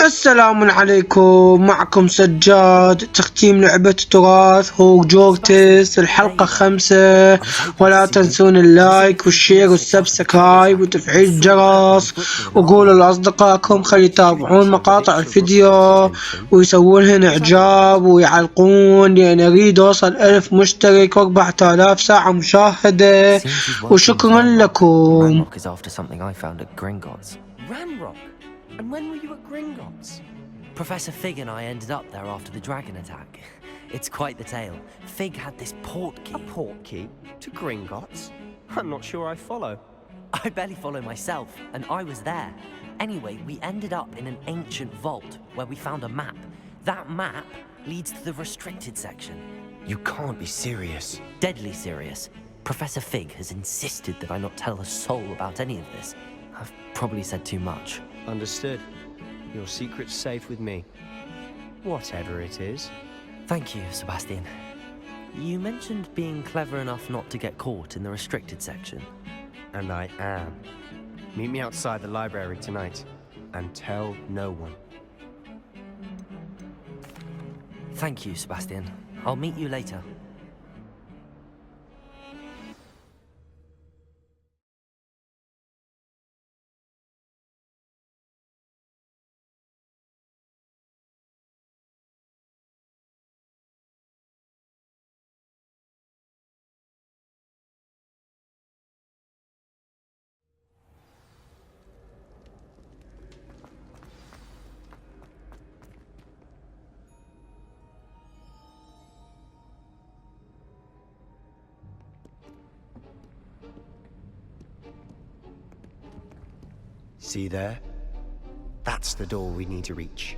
السلام عليكم، معكم سجاد. تختيم لعبة التراث هوجورتس الحلقة 5. ولا تنسون اللايك والشير والسبسكرايب وتفعيل الجرس، وقولوا لأصدقائكم خلي يتابعون مقاطع الفيديو ويسوون لهن إعجاب ويعلقون، لأن أريد أوصل 1000 مشترك و4000 ساعة مشاهدة، وشكرا لكم. And when were you at Gringotts? Professor Fig and I ended up there after the dragon attack. It's quite the tale. Fig had this port key. A port key? To Gringotts? I'm not sure I follow. I barely follow myself, and I was there. Anyway, we ended up in an ancient vault where we found a map. That map leads to the restricted section. You can't be serious. Deadly serious. Professor Fig has insisted that I not tell a soul about any of this. I've probably said too much. Understood. Your secret's safe with me. Whatever it is. Thank you, Sebastian. You mentioned being clever enough not to get caught in the restricted section. And I am. Meet me outside the library tonight, and tell no one. Thank you, Sebastian. I'll meet you later. See there? That's the door we need to reach.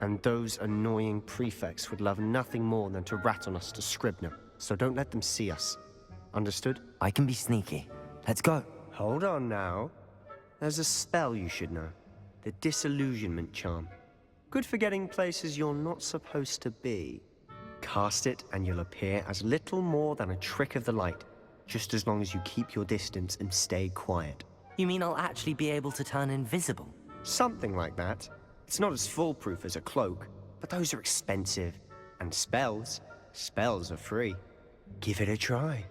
And those annoying prefects would love nothing more than to rat on us to Scribner, so don't let them see us. Understood? I can be sneaky. Let's go. Hold on now. There's a spell you should know. The Disillusionment Charm. Good for getting places you're not supposed to be. Cast it and you'll appear as little more than a trick of the light, just as long as you keep your distance and stay quiet. You mean I'll actually be able to turn invisible? Something like that. It's not as foolproof as a cloak, but those are expensive. And spells are free. Give it a try.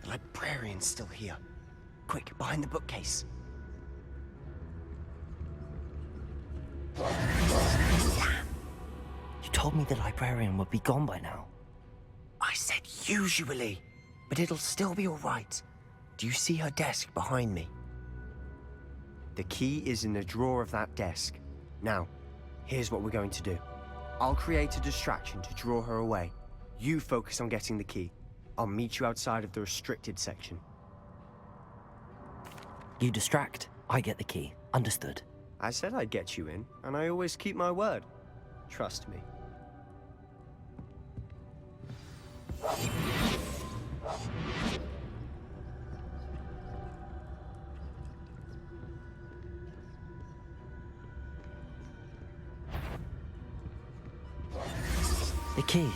Librarian's still here. Quick, behind the bookcase. You told me the librarian would be gone by now. I said usually, but it'll still be all right. Do you see her desk behind me? The key is in the drawer of that desk. Now, here's what we're going to do. I'll create a distraction to draw her away. You focus on getting the key. I'll meet you outside of the restricted section. You distract, I get the key. Understood. I said I'd get you in, and I always keep my word. Trust me. The key.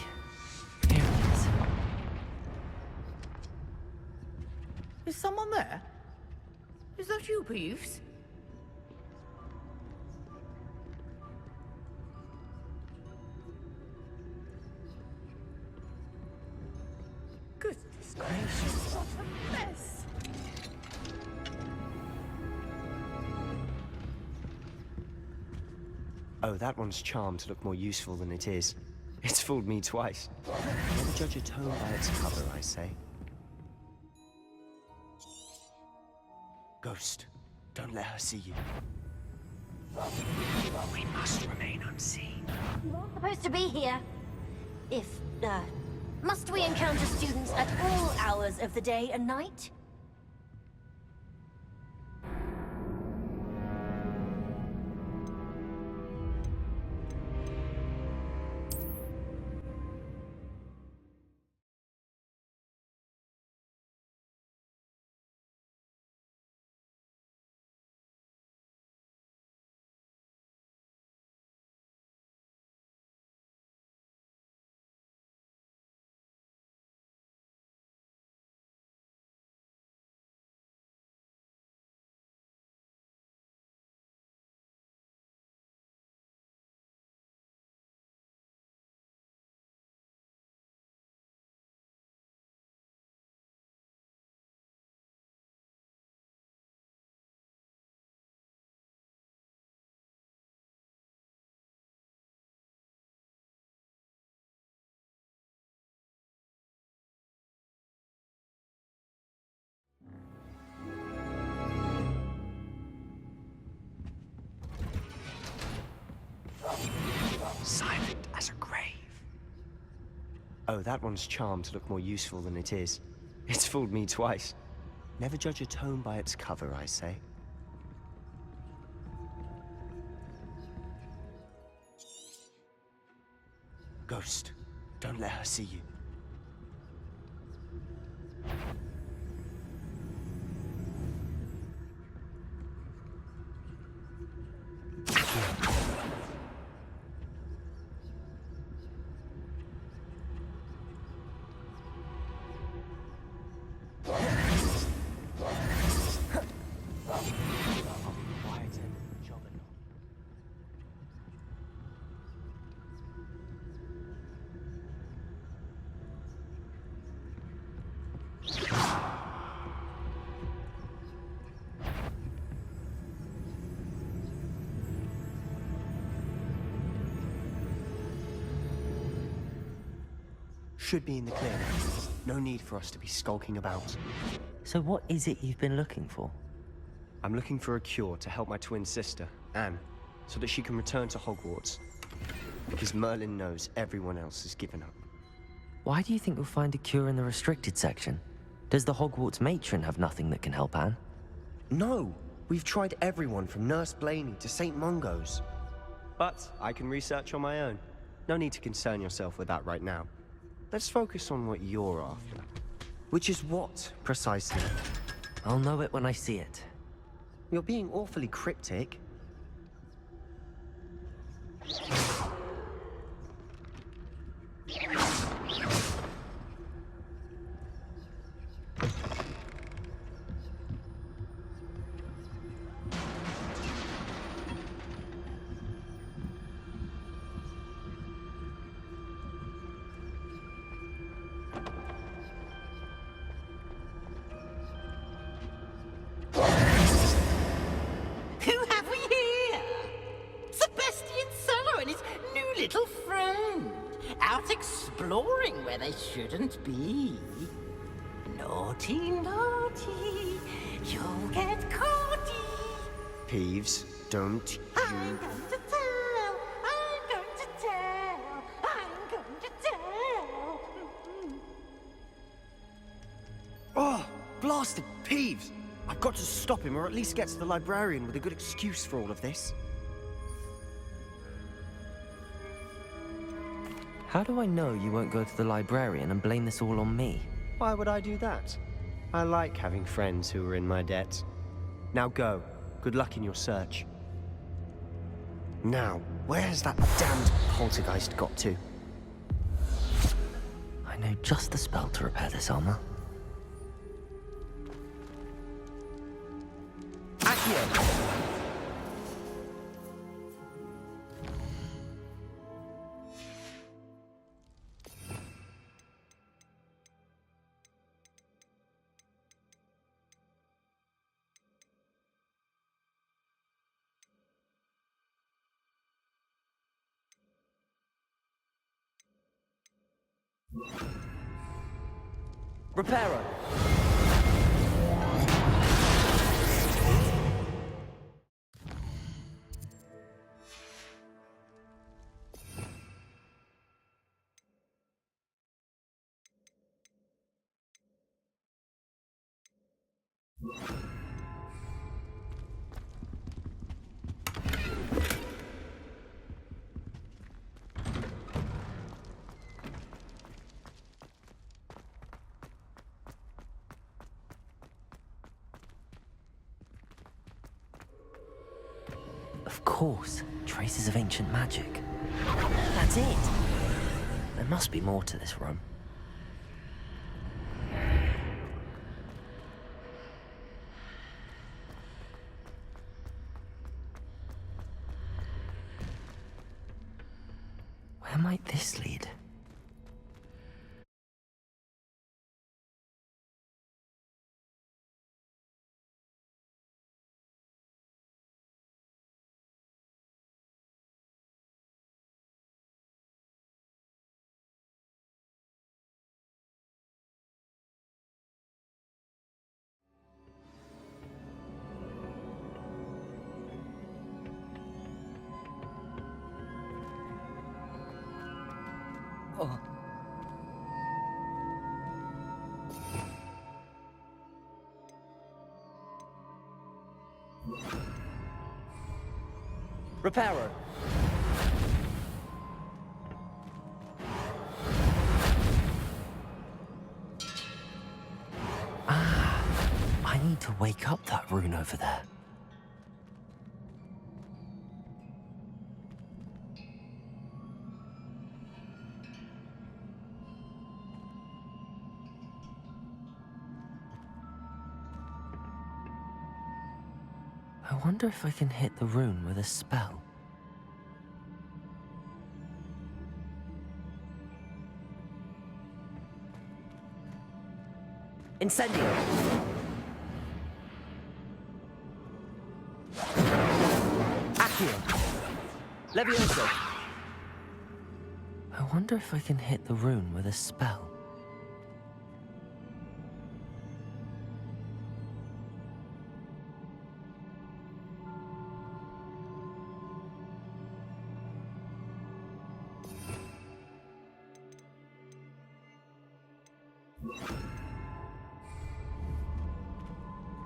Here it is. Is someone there? Is that you, Peeves? Goodness gracious, what a mess! Oh, that one's charmed to look more useful than it is. It's fooled me twice. Never judge a tome by its cover, I say. Ghost, don't let her see you. We must remain unseen. You aren't supposed to be here. Must we encounter students at all hours of the day and night? Silent as a grave. Oh, that one's charmed to look more useful than it is. It's fooled me twice. Never judge a tome by its cover, I say. Ghost, don't let her see you. Should be in the clear now. No need for us to be skulking about. So what is it you've been looking for? I'm looking for a cure to help my twin sister, Anne, so that she can return to Hogwarts. Because Merlin knows everyone else has given up. Why do you think you'll find a cure in the restricted section? Does the Hogwarts matron have nothing that can help Anne? No! We've tried everyone from Nurse Blaney to St. Mungo's. But I can research on my own. No need to concern yourself with that right now. Let's focus on what you're after. Which is what, precisely? I'll know it when I see it. You're being awfully cryptic. Exploring where they shouldn't be. Naughty, naughty, you'll get caughty. Peeves, don't you... I'm going to tell, I'm going to tell, I'm going to tell. Oh, blasted Peeves! I've got to stop him, or at least get to the librarian with a good excuse for all of this. How do I know you won't go to the librarian and blame this all on me? Why would I do that? I like having friends who are in my debt. Now go. Good luck in your search. Now, where has that damned poltergeist got to? I know just the spell to repair this armor. Accio! Reparo! Of course, traces of ancient magic. That's it. There must be more to this room. Where might this lead? Oh. Reparo. I need to wake up that rune over there. I wonder if I can hit the rune with a spell. Incendio! Accio! Levioso! I wonder if I can hit the rune with a spell.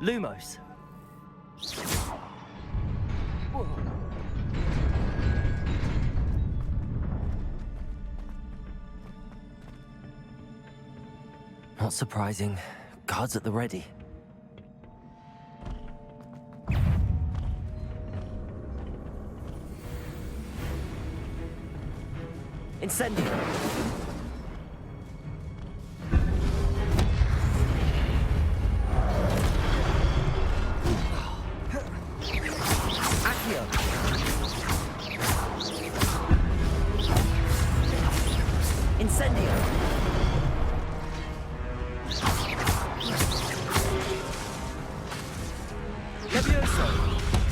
Lumos. Not surprising. Guards at the ready. Incendio. Incendio! Levioso!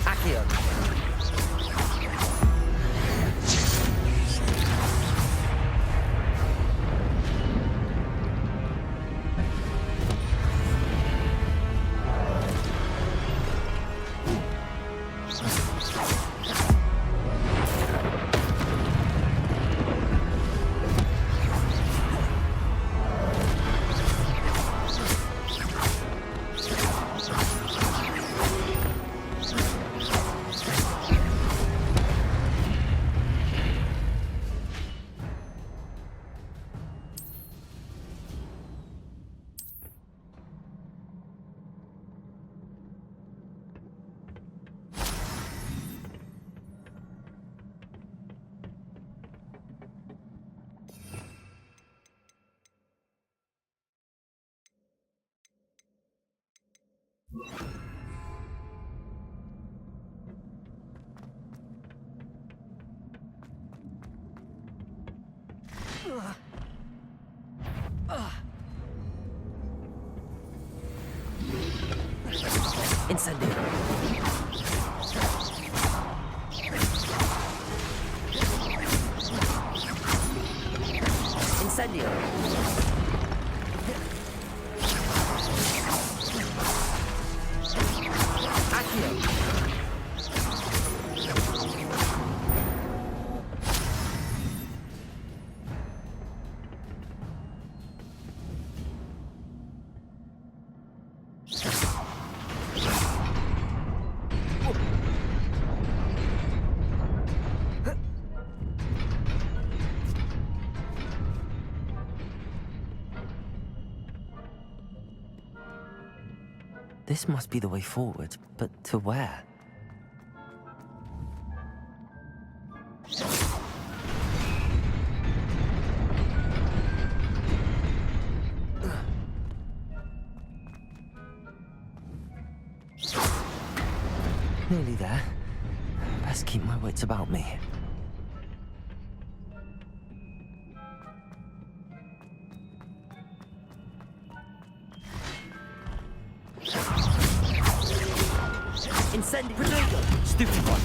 Accio! Incendio. Incendio. Accio. This must be the way forward, but to where? Nearly there. Best keep my wits about me. Incendio! Potato! Stupid one!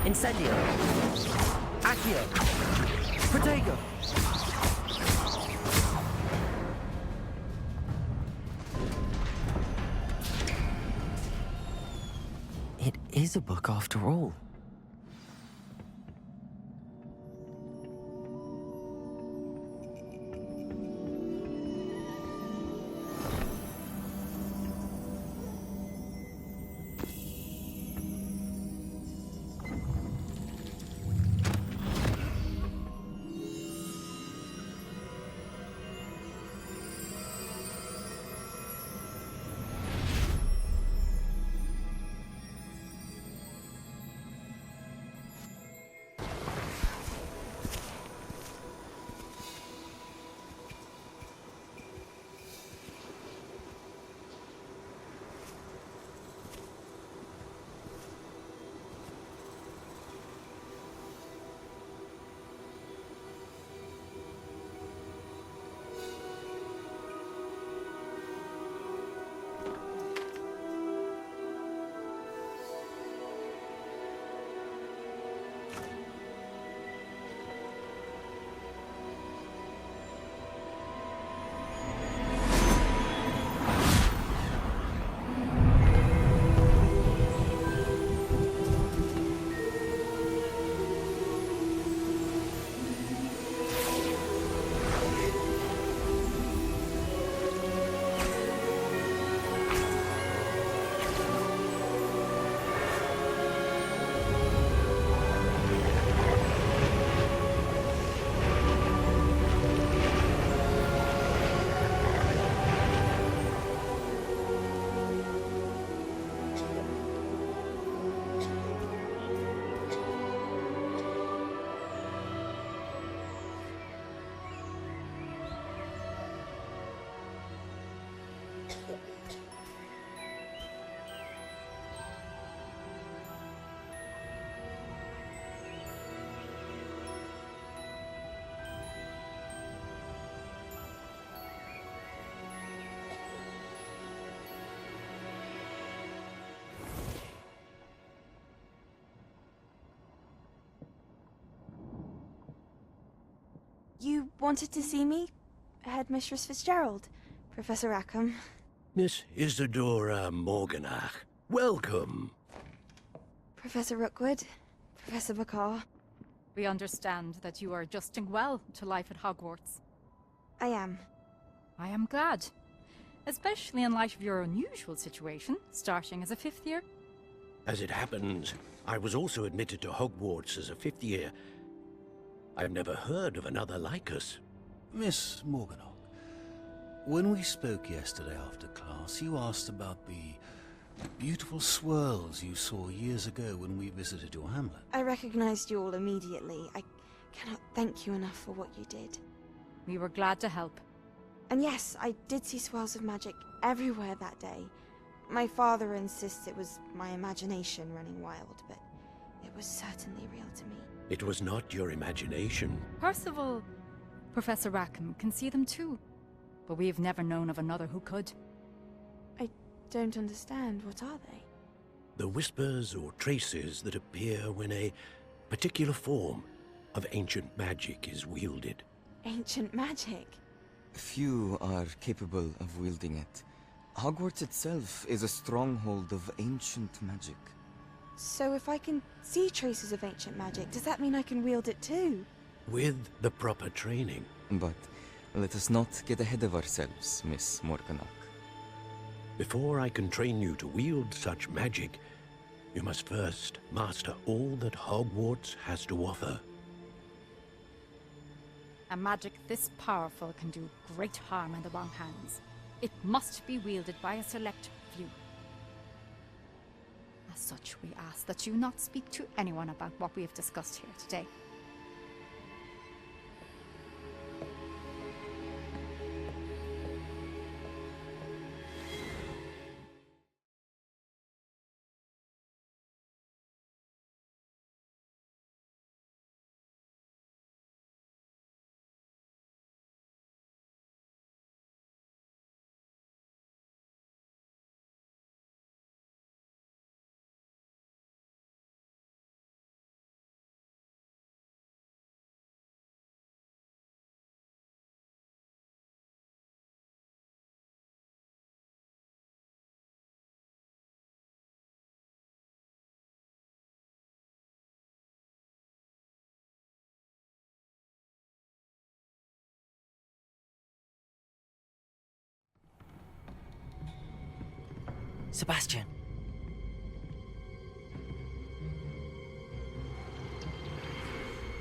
Incendio. Accio. Protego. It is a book after all. You wanted to see me? Headmistress Fitzgerald, Professor Rackham. Miss Isadora Morganach, welcome. Professor Rookwood, Professor Bakar. We understand that you are adjusting well to life at Hogwarts. I am. I am glad. Especially in light of your unusual situation, starting as a 5th year. As it happens, I was also admitted to Hogwarts as a 5th year. I've never heard of another like us. Miss Morganach, when we spoke yesterday after class, you asked about the beautiful swirls you saw years ago when we visited your hamlet. I recognized you all immediately. I cannot thank you enough for what you did. We were glad to help. And yes, I did see swirls of magic everywhere that day. My father insists it was my imagination running wild, but it was certainly real to me. It was not your imagination. Percival, Professor Rackham can see them too. But we have never known of another who could. I don't understand. What are they? The whispers or traces that appear when a particular form of ancient magic is wielded. Ancient magic? Few are capable of wielding it. Hogwarts itself is a stronghold of ancient magic. So if I can see traces of ancient magic, does that mean I can wield it too? With the proper training. But let us not get ahead of ourselves, Miss Morganach. Before I can train you to wield such magic, you must first master all that Hogwarts has to offer. A magic this powerful can do great harm in the wrong hands. It must be wielded by a select few. As such, we ask that you not speak to anyone about what we have discussed here today. Sebastian.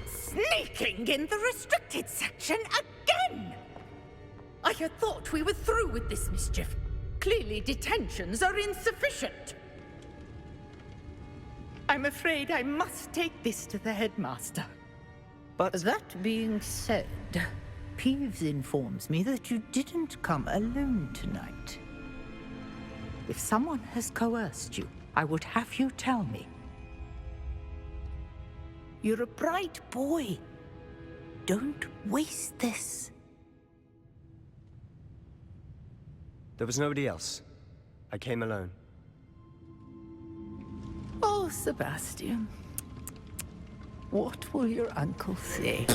Sneaking in the restricted section again! I had thought we were through with this mischief. Clearly detentions are insufficient. I'm afraid I must take this to the headmaster. But that being said, Peeves informs me that you didn't come alone tonight. If someone has coerced you, I would have you tell me. You're a bright boy. Don't waste this. There was nobody else. I came alone. Oh, Sebastian. What will your uncle say?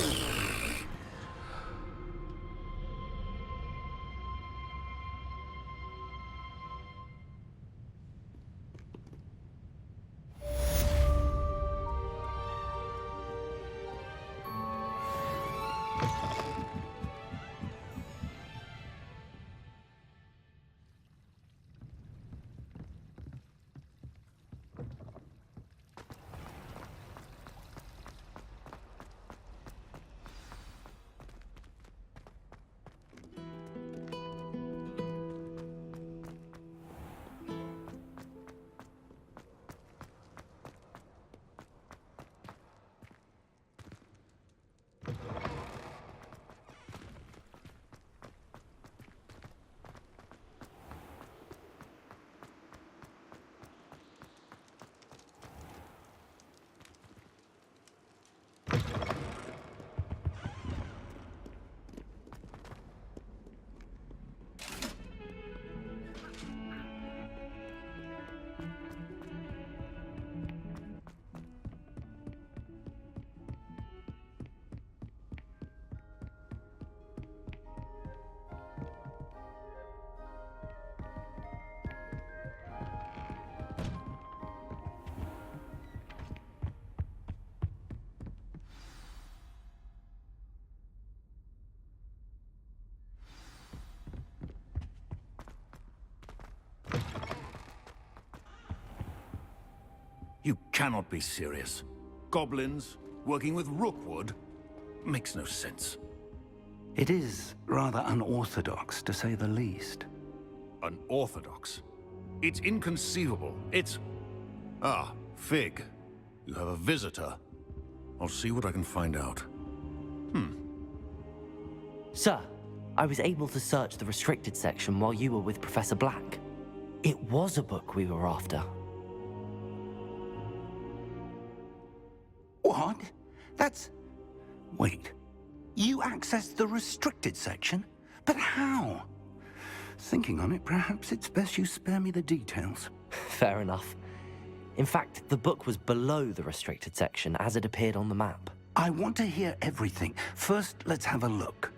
You cannot be serious. Goblins working with Rookwood makes no sense. It is rather unorthodox, to say the least. Unorthodox? It's inconceivable. It's... Ah, Fig. You have a visitor. I'll see what I can find out. Sir, I was able to search the restricted section while you were with Professor Black. It was a book we were after. What? That's... Wait. You accessed the restricted section? But how? Thinking on it, perhaps it's best you spare me the details. Fair enough. In fact, the book was below the restricted section as it appeared on the map. I want to hear everything. First, let's have a look.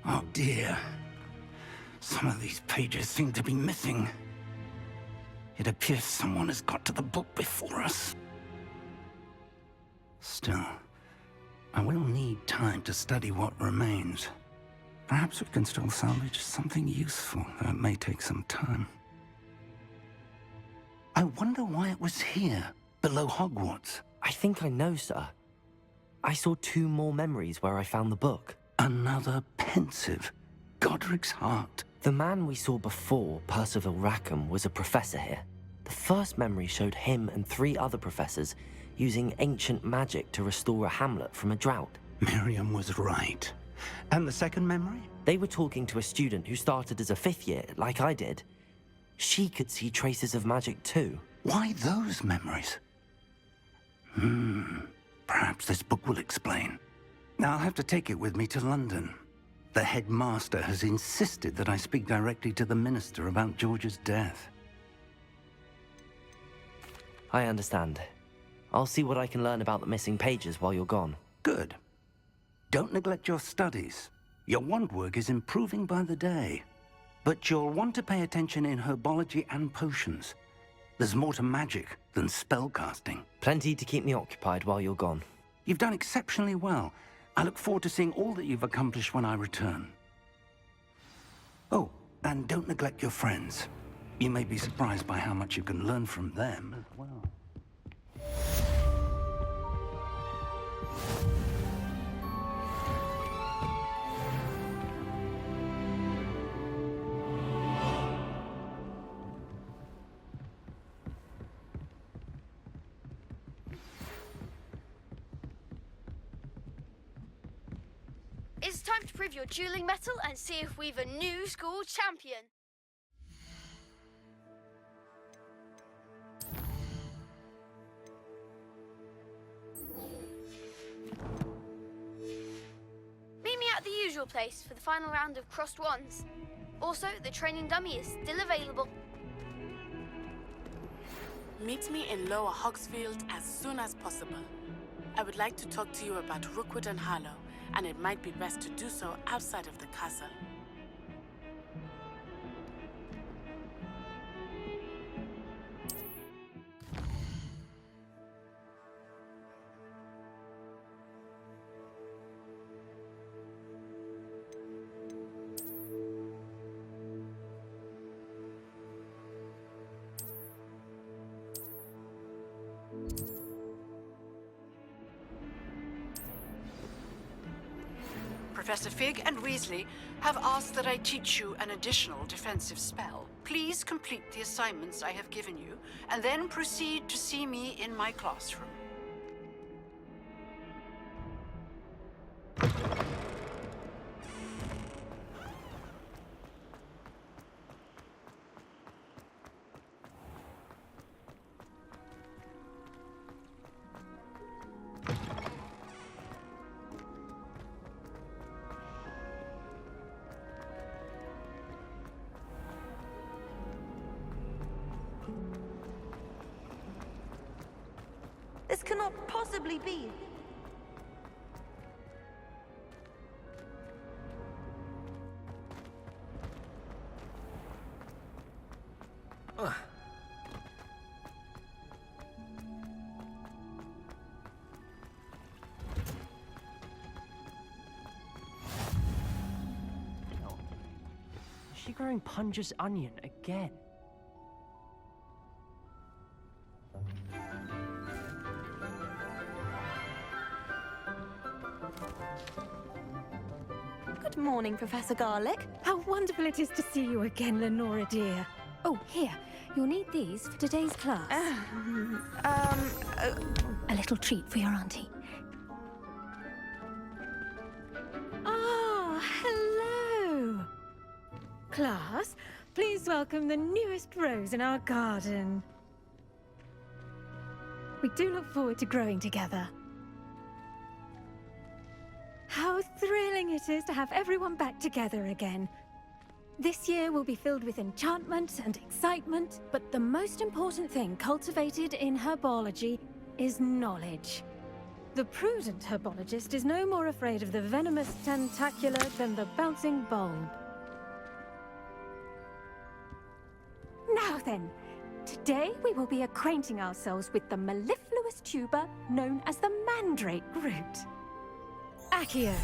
Oh dear. Some of these pages seem to be missing. It appears someone has got to the book before us. Still, I will need time to study what remains. Perhaps we can still salvage something useful, though it may take some time. I wonder why it was here, below Hogwarts. I think I know, sir. I saw 2 more memories where I found the book. Another pensive. Godric's heart. The man we saw before, Percival Rackham, was a professor here. The first memory showed him and 3 other professors using ancient magic to restore a hamlet from a drought. Miriam was right. And the second memory? They were talking to a student who started as a 5th year, like I did. She could see traces of magic too. Why those memories? Perhaps this book will explain. Now I'll have to take it with me to London. The headmaster has insisted that I speak directly to the minister about George's death. I understand. I'll see what I can learn about the missing pages while you're gone. Good. Don't neglect your studies. Your wand work is improving by the day. But you'll want to pay attention in herbology and potions. There's more to magic than spellcasting. Plenty to keep me occupied while you're gone. You've done exceptionally well. I look forward to seeing all that you've accomplished when I return. Oh, and don't neglect your friends. You may be surprised by how much you can learn from them as well. It's time to prove your dueling mettle and see if we've a new school champion. Meet me at the usual place for the final round of crossed wands. Also, the training dummy is still available. Meet me in Lower Hogsfield as soon as possible. I would like to talk to you about Rookwood and Harlow, and it might be best to do so outside of the castle. Professor Fig and Weasley have asked that I teach you an additional defensive spell. Please complete the assignments I have given you, and then proceed to see me in my classroom. This cannot possibly be. she growing Punja's onion again? Good morning, Professor Garlic. How wonderful it is to see you again, Lenora dear. Oh, here. You'll need these for today's class. A little treat for your auntie. Ah, hello. Class, please welcome the newest rose in our garden. We do look forward to growing together. How thrilling it is to have everyone back together again. This year will be filled with enchantment and excitement, but the most important thing cultivated in herbology is knowledge. The prudent herbologist is no more afraid of the venomous tentacula than the bouncing bulb. Now then, today we will be acquainting ourselves with the mellifluous tuber known as the mandrake root. Accio.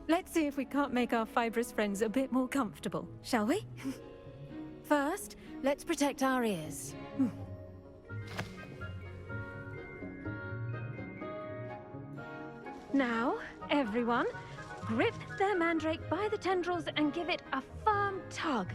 Let's see if we can't make our fibrous friends a bit more comfortable, shall we? First, let's protect our ears. Now, everyone, grip their mandrake by the tendrils and give it a firm tug.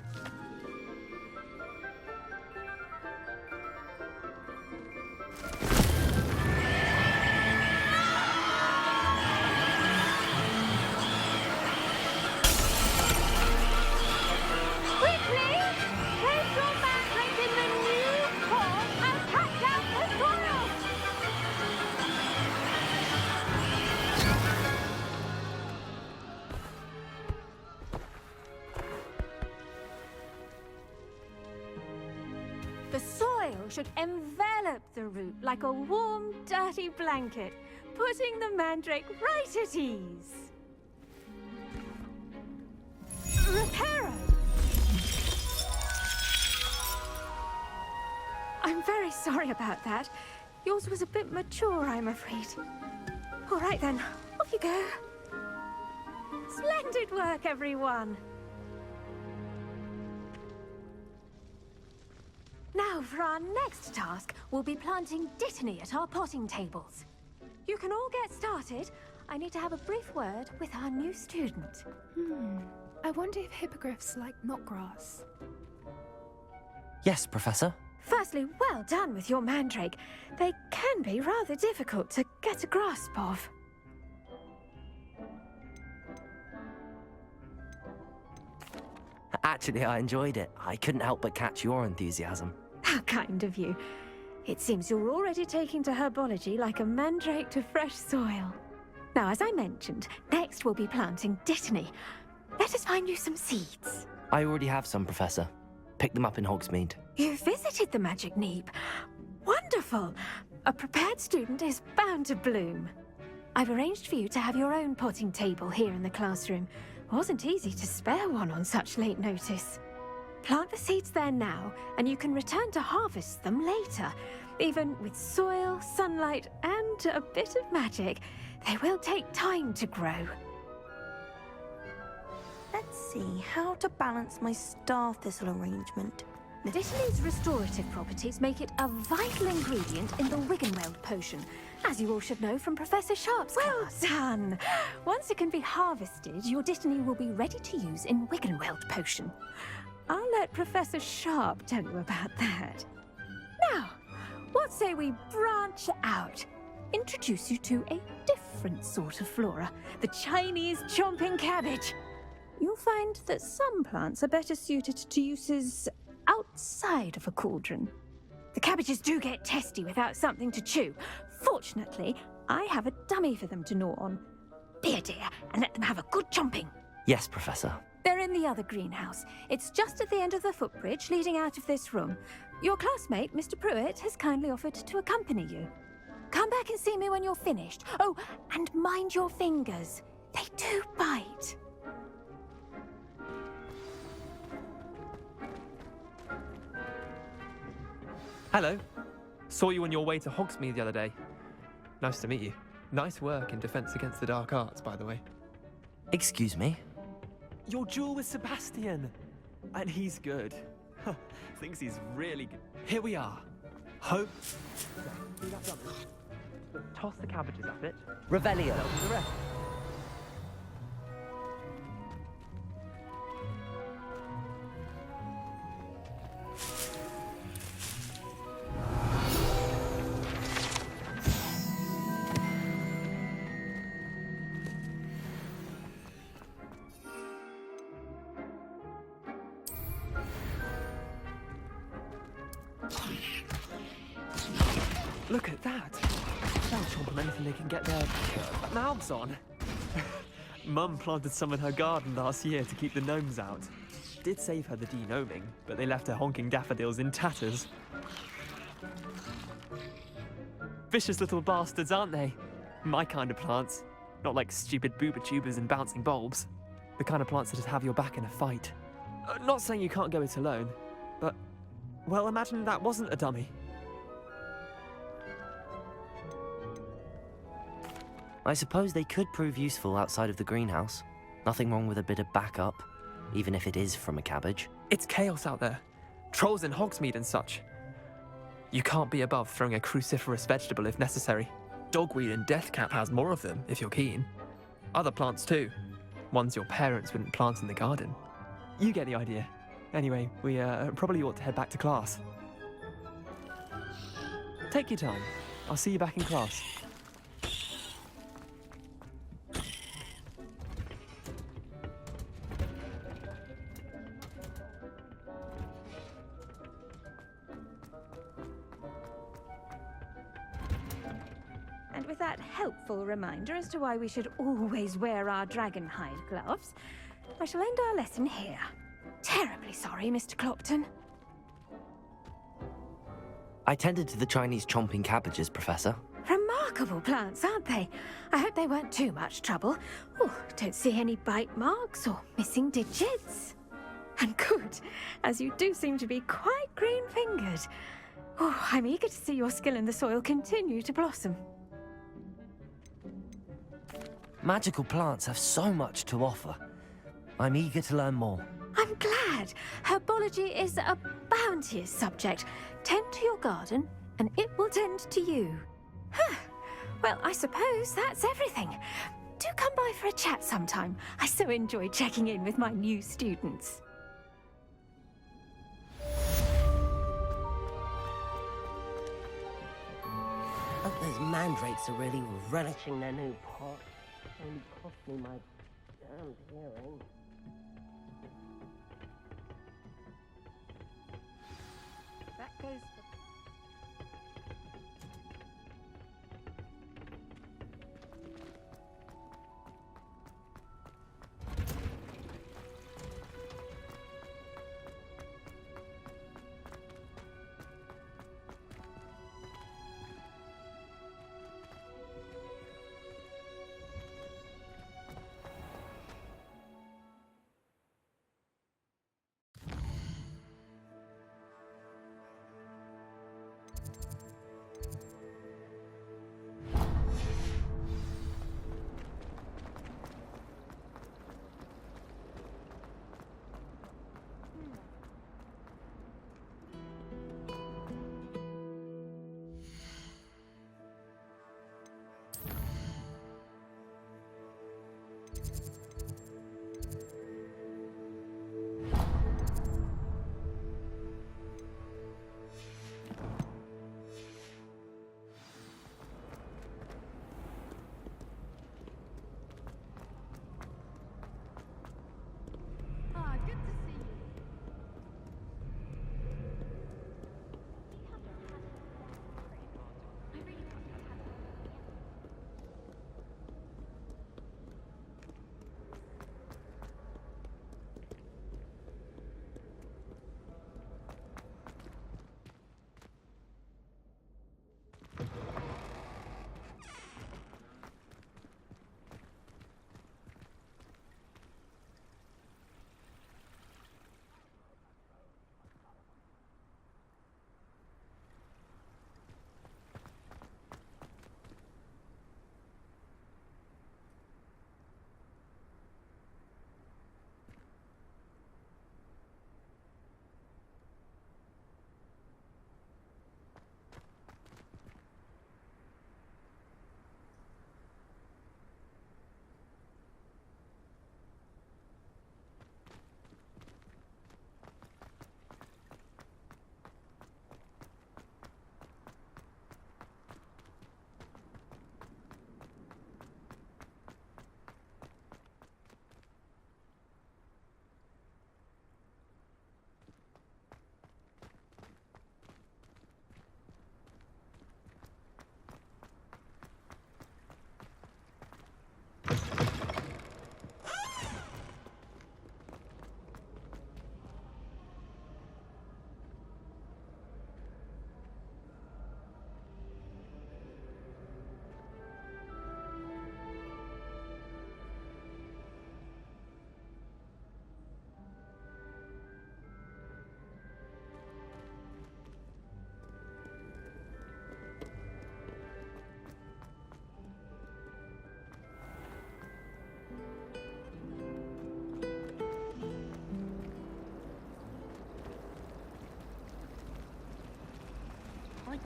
The soil should envelop the root like a warm, dirty blanket, putting the mandrake right at ease. Reparo! I'm very sorry about that. Yours was a bit mature, I'm afraid. All right then, off you go. Splendid work, everyone. Now, for our next task, we'll be planting dittany at our potting tables. You can all get started. I need to have a brief word with our new student. I wonder if hippogriffs like knotgrass. Yes, Professor. Firstly, well done with your mandrake. They can be rather difficult to get a grasp of. Actually, I enjoyed it. I couldn't help but catch your enthusiasm. How kind of you. It seems you're already taking to herbology like a mandrake to fresh soil. Now, as I mentioned, next we'll be planting dittany. Let us find you some seeds. I already have some, Professor. Pick them up in Hogsmeade. You visited the Magic Neep. Wonderful. A prepared student is bound to bloom. I've arranged for you to have your own potting table here in the classroom. Wasn't easy to spare one on such late notice. Plant the seeds there now, and you can return to harvest them later. Even with soil, sunlight, and a bit of magic, they will take time to grow. Let's see how to balance my star thistle arrangement. Dittany's restorative properties make it a vital ingredient in the Wiggenweld potion, as you all should know from Professor Sharp's class. Well done! Once it can be harvested, your dittany will be ready to use in Wiggenweld potion. I'll let Professor Sharp tell you about that. Now, what say we branch out? Introduce you to a different sort of flora, the Chinese chomping cabbage. You'll find that some plants are better suited to uses outside of a cauldron. The cabbages do get testy without something to chew. Fortunately, I have a dummy for them to gnaw on. Be a dear and let them have a good chomping. Yes, Professor. They're in the other greenhouse. It's just at the end of the footbridge leading out of this room. Your classmate, Mr. Pruitt, has kindly offered to accompany you. Come back and see me when you're finished. Oh, and mind your fingers. They do bite. Hello. Saw you on your way to Hogsmeade the other day. Nice to meet you. Nice work in Defense Against the Dark Arts, by the way. Excuse me? Your duel with Sebastian. And he's good. Thinks he's really good. Here we are. Hope. See that dummy? Toss the cabbages at it. Revelio. They'll do the rest. Look at that! They'll chomp on anything they can get their mouths on. Mum planted some in her garden last year to keep the gnomes out. Did save her the de-gnoming, but they left her honking daffodils in tatters. Vicious little bastards, aren't they? My kind of plants. Not like stupid booba tubers and bouncing bulbs. The kind of plants that'd have your back in a fight. Not saying you can't go it alone, but... well, imagine that wasn't a dummy. I suppose they could prove useful outside of the greenhouse. Nothing wrong with a bit of backup, even if it is from a cabbage. It's chaos out there. Trolls in Hogsmeade and such. You can't be above throwing a cruciferous vegetable if necessary. Dogweed and deathcap has more of them, if you're keen. Other plants too. Ones your parents wouldn't plant in the garden. You get the idea. Anyway, we probably ought to head back to class. Take your time. I'll see you back in class. And with that helpful reminder as to why we should always wear our dragon hide gloves, I shall end our lesson here. Terribly sorry, Mr. Clopton. I tended to the Chinese chomping cabbages, Professor. Remarkable plants, aren't they? I hope they weren't too much trouble. Oh, don't see any bite marks or missing digits. And good, as you do seem to be quite green-fingered. Oh, I'm eager to see your skill in the soil continue to blossom. Magical plants have so much to offer. I'm eager to learn more. I'm glad. Herbology is a bounteous subject. Tend to your garden, and it will tend to you. Well, I suppose that's everything. Do come by for a chat sometime. I so enjoy checking in with my new students. Hope those mandrakes are really relishing their new pot. Only cost me my damned hearing. That goes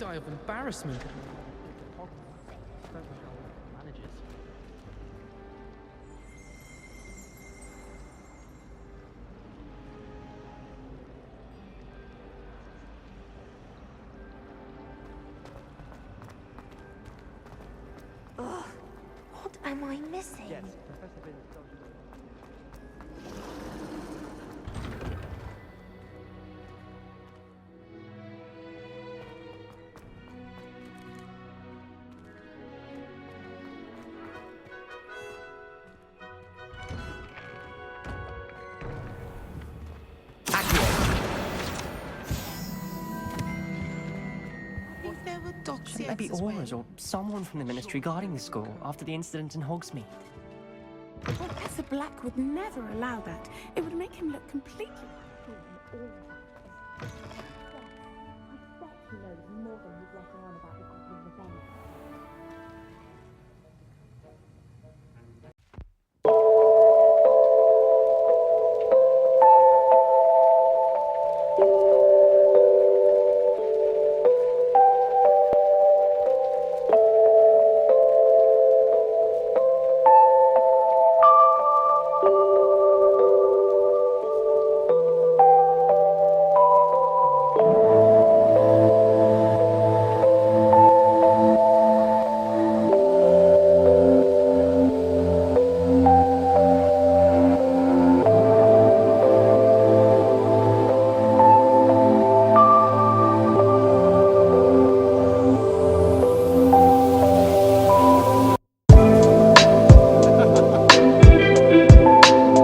die of embarrassment. Ugh, what am I missing? Yes, Professor Vince told you. Shouldn't there be auras or someone from the ministry guarding the school after the incident in Hogsmeade? Professor Black would never allow that. It would make him look completely...